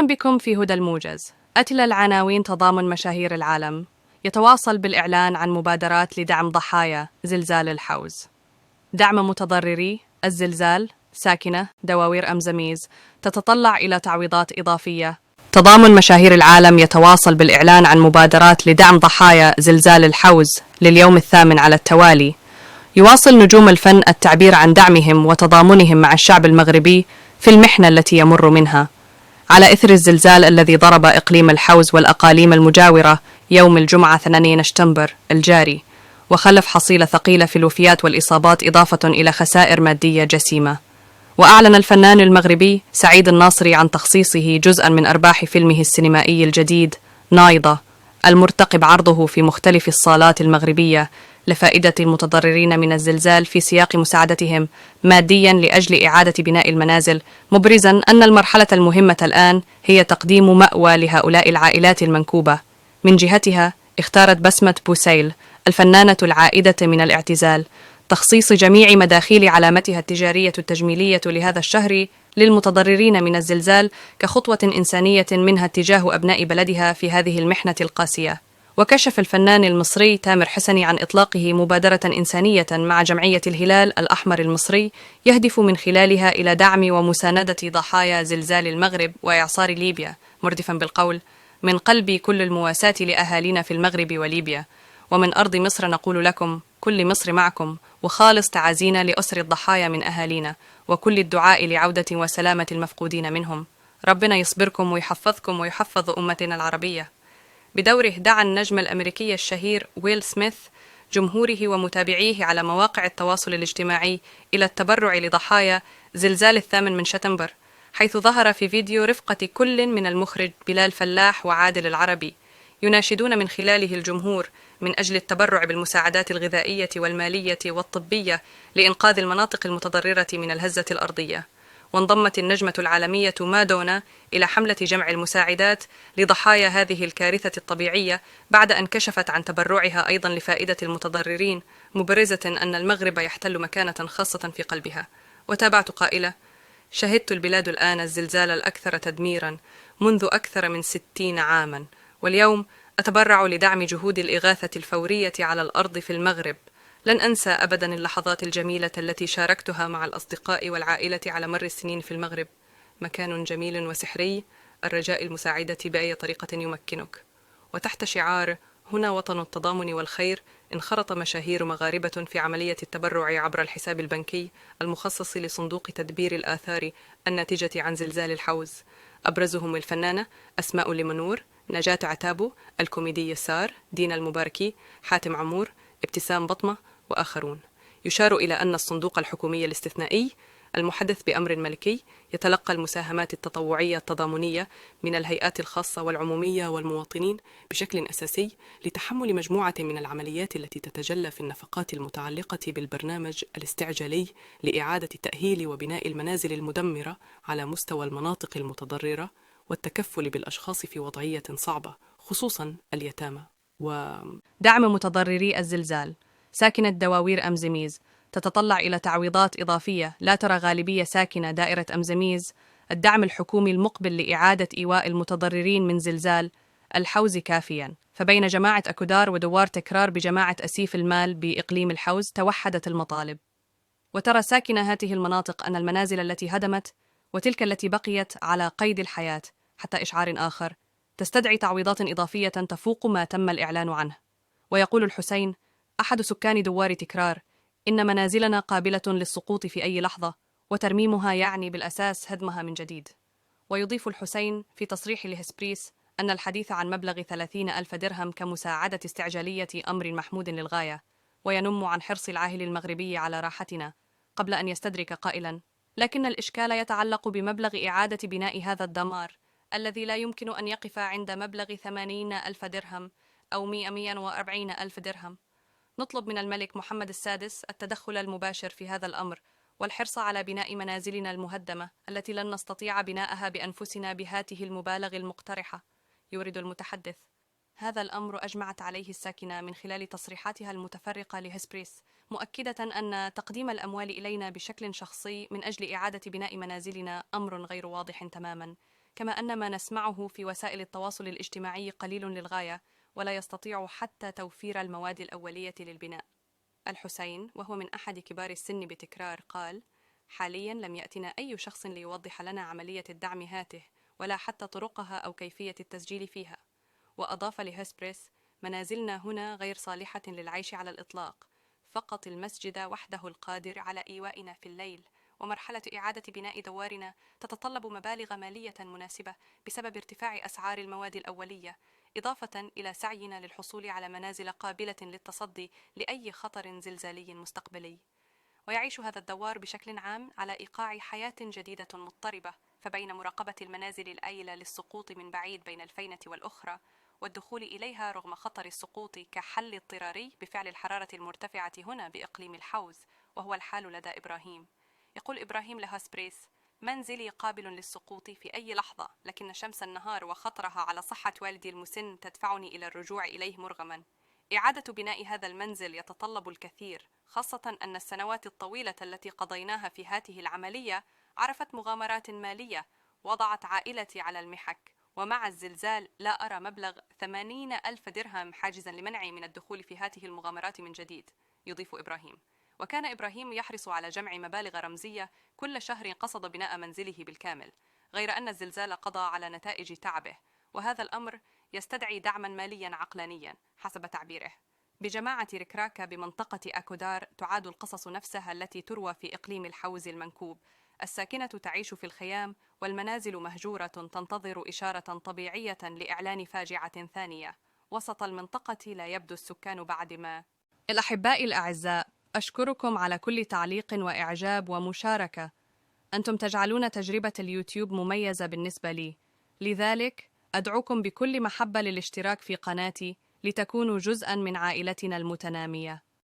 أهلا بكم في هدى الموجز. أتلى العناوين تضامن مشاهير العالم يتواصل بالإعلان عن مبادرات لدعم ضحايا زلزال الحوز. دعم متضرري الزلزال ساكنة دواوير أمزميز تتطلع إلى تعويضات إضافية. تضامن مشاهير العالم يتواصل بالإعلان عن مبادرات لدعم ضحايا زلزال الحوز لليوم الثامن على التوالي. يواصل نجوم الفن التعبير عن دعمهم وتضامنهم مع الشعب المغربي في المحنة التي يمر منها على إثر الزلزال الذي ضرب إقليم الحوز والأقاليم المجاورة يوم الجمعة 2 شتنبر الجاري، وخلف حصيلة ثقيلة في الوفيات والإصابات إضافة إلى خسائر مادية جسيمة. وأعلن الفنان المغربي سعيد الناصري عن تخصيصه جزءا من أرباح فيلمه السينمائي الجديد نايضة المرتقب عرضه في مختلف الصالات المغربية لفائدة المتضررين من الزلزال في سياق مساعدتهم ماديا لأجل إعادة بناء المنازل، مبرزا أن المرحلة المهمة الآن هي تقديم مأوى لهؤلاء العائلات المنكوبة. من جهتها اختارت بسمة بوسيل الفنانة العائدة من الاعتزال تخصيص جميع مداخيل علامتها التجارية التجميلية لهذا الشهر للمتضررين من الزلزال كخطوة إنسانية منها تجاه أبناء بلدها في هذه المحنة القاسية. وكشف الفنان المصري تامر حسني عن إطلاقه مبادرة إنسانية مع جمعية الهلال الأحمر المصري يهدف من خلالها إلى دعم ومساندة ضحايا زلزال المغرب وإعصار ليبيا، مردفا بالقول: من قلبي كل المواساة لأهالينا في المغرب وليبيا، ومن أرض مصر نقول لكم كل مصر معكم، وخالص تعازينا لأسر الضحايا من أهالينا، وكل الدعاء لعودة وسلامة المفقودين منهم. ربنا يصبركم ويحفظكم ويحفظ أمتنا العربية. بدوره دعا النجم الأمريكي الشهير ويل سميث جمهوره ومتابعيه على مواقع التواصل الاجتماعي إلى التبرع لضحايا زلزال 8 شتنبر، حيث ظهر في فيديو رفقة كل من المخرج بلال فلاح وعادل العربي يناشدون من خلاله الجمهور من أجل التبرع بالمساعدات الغذائية والمالية والطبية لإنقاذ المناطق المتضررة من الهزة الأرضية. وانضمت النجمة العالمية مادونا إلى حملة جمع المساعدات لضحايا هذه الكارثة الطبيعية بعد أن كشفت عن تبرعها أيضا لفائدة المتضررين، مبرزة أن المغرب يحتل مكانة خاصة في قلبها. وتابعت قائلة: شهدت البلاد الآن الزلزال الأكثر تدميرا منذ أكثر من 60 عاما، واليوم أتبرع لدعم جهود الإغاثة الفورية على الأرض في المغرب. لن أنسى أبدا اللحظات الجميلة التي شاركتها مع الأصدقاء والعائلة على مر السنين في المغرب. مكان جميل وسحري، الرجاء المساعدة بأي طريقة يمكنك. وتحت شعار هنا وطن التضامن والخير، انخرط مشاهير مغاربة في عملية التبرع عبر الحساب البنكي المخصص لصندوق تدبير الآثار الناتجة عن زلزال الحوز، أبرزهم الفنانة أسماء لمنور، نجاة عتابو، الكوميدي يسار، دينا المباركي، حاتم عمور، ابتسام بطمة وآخرون. يشار إلى أن الصندوق الحكومي الاستثنائي المحدث بأمر ملكي يتلقى المساهمات التطوعية التضامنية من الهيئات الخاصة والعمومية والمواطنين بشكل أساسي لتحمل مجموعة من العمليات التي تتجلى في النفقات المتعلقة بالبرنامج الاستعجالي لإعادة تأهيل وبناء المنازل المدمرة على مستوى المناطق المتضررة والتكفل بالأشخاص في وضعية صعبة، خصوصا اليتامى. دعم متضرري الزلزال ساكنة دواوير أمزميز تتطلع إلى تعويضات إضافية لا ترى غالبية ساكنة دائرة أمزميز الدعم الحكومي المقبل لإعادة إيواء المتضررين من زلزال الحوز كافيا. فبين جماعة أكودار ودوار تكرار بجماعة أسيف المال بإقليم الحوز توحدت المطالب. وترى ساكنة هذه المناطق أن المنازل التي هدمت وتلك التي بقيت على قيد الحياة حتى إشعار آخر تستدعي تعويضات إضافية تفوق ما تم الإعلان عنه. ويقول الحسين أحد سكان دوار تكرار: إن منازلنا قابلة للسقوط في أي لحظة، وترميمها يعني بالأساس هدمها من جديد. ويضيف الحسين في تصريح لهسبريس أن الحديث عن مبلغ 30,000 درهم كمساعدة استعجالية أمر محمود للغاية، وينم عن حرص العاهل المغربي على راحتنا، قبل أن يستدرك قائلا: لكن الإشكال يتعلق بمبلغ إعادة بناء هذا الدمار الذي لا يمكن أن يقف عند مبلغ 80,000 درهم أو 140,000 درهم. نطلب من الملك محمد السادس التدخل المباشر في هذا الأمر والحرص على بناء منازلنا المهدمة التي لن نستطيع بناءها بأنفسنا بهاته المبالغ المقترحة. يورد المتحدث: هذا الأمر أجمعت عليه الساكنة من خلال تصريحاتها المتفرقة لهسبريس، مؤكدة أن تقديم الأموال إلينا بشكل شخصي من أجل إعادة بناء منازلنا أمر غير واضح تماما، كما أن ما نسمعه في وسائل التواصل الاجتماعي قليل للغاية ولا يستطيع حتى توفير المواد الأولية للبناء. الحسين، وهو من أحد كبار السن بتكرار، قال: حاليا لم يأتنا أي شخص ليوضح لنا عملية الدعم هاته ولا حتى طرقها أو كيفية التسجيل فيها. وأضاف لهسبريس: منازلنا هنا غير صالحة للعيش على الإطلاق، فقط المسجد وحده القادر على إيوائنا في الليل، ومرحلة إعادة بناء دوارنا تتطلب مبالغ مالية مناسبة بسبب ارتفاع أسعار المواد الأولية، إضافة إلى سعينا للحصول على منازل قابلة للتصدي لأي خطر زلزالي مستقبلي. ويعيش هذا الدوار بشكل عام على إيقاع حياة جديدة مضطربة، فبين مراقبة المنازل الآيلة للسقوط من بعيد بين الفينة والأخرى والدخول إليها رغم خطر السقوط كحل اضطراري بفعل الحرارة المرتفعة هنا بإقليم الحوز، وهو الحال لدى إبراهيم. يقول إبراهيم لهاسبريس: منزلي قابل للسقوط في أي لحظة، لكن شمس النهار وخطرها على صحة والدي المسن تدفعني إلى الرجوع إليه مرغما. إعادة بناء هذا المنزل يتطلب الكثير، خاصة أن السنوات الطويلة التي قضيناها في هذه العملية عرفت مغامرات مالية وضعت عائلتي على المحك، ومع الزلزال لا أرى مبلغ 80,000 درهم حاجزا لمنعي من الدخول في هذه المغامرات من جديد. يضيف إبراهيم: وكان إبراهيم يحرص على جمع مبالغ رمزية كل شهر قصد بناء منزله بالكامل، غير أن الزلزال قضى على نتائج تعبه، وهذا الأمر يستدعي دعما ماليا عقلانيا حسب تعبيره. بجماعة ركراكا بمنطقة أكودار تعاد القصص نفسها التي تروى في إقليم الحوز المنكوب. الساكنة تعيش في الخيام والمنازل مهجورة تنتظر إشارة طبيعية لإعلان فاجعة ثانية. وسط المنطقة لا يبدو السكان بعد ما. الأحباء الأعزاء، أشكركم على كل تعليق وإعجاب ومشاركة. أنتم تجعلون تجربة اليوتيوب مميزة بالنسبة لي، لذلك أدعوكم بكل محبة للاشتراك في قناتي لتكونوا جزءاً من عائلتنا المتنامية.